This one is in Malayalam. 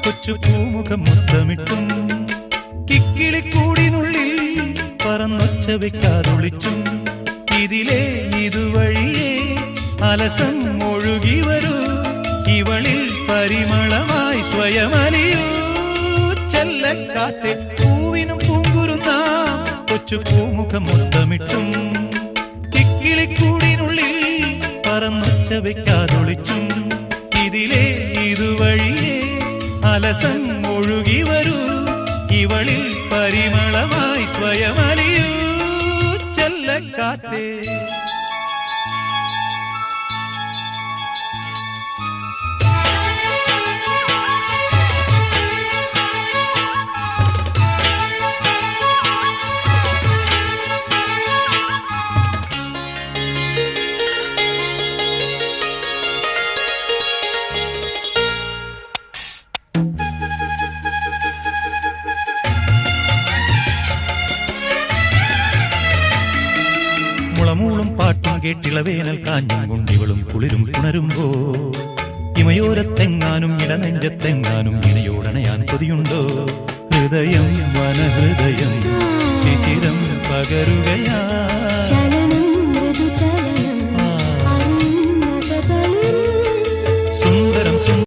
കൊച്ചു പൂമുഖം മുത്തമിട്ടും കിക്കിളിക്കൂടിനുള്ളിൽ പറന്നൊച്ച വെക്കാതൊളിച്ചും ഇതിലേ ഇതുവഴിയേ അലസം ഒഴുകി വരൂ ഇവളിൽ പരിമളമായി സ്വയമലിയൂ ചെല്ലക്കാറ്റെ പൂവിനും പൂങ്കുരുന്ന കൊച്ചു പൂമുഖം മുത്തമിട്ടും കിക്കിളിക്കൂടിനുള്ളിൽ പറന്നൊച്ച വെക്കാതൊളിച്ചും ഇതിലേ ഇതുവഴിയേ അലസം ഒഴുകി വരൂ ഇവളിൽ പരിമളമായി സ്വയമലിയൂ ചെല്ലക്കാറ്റേ മുളമൂളും പാട്ടും കേട്ടിളവേനൽ കാഞ്ഞും കൊണ്ടിവളും കുളിരും പുണരുമ്പോ ഇമയോരത്തെങ്ങാനും ഇടനെഞ്ചത്തെങ്ങാനും ഇണയോടണയാൻ കൊതിയുണ്ടോ ഹൃദയം വനഹൃദയം ശിശിരം പകരുകയാ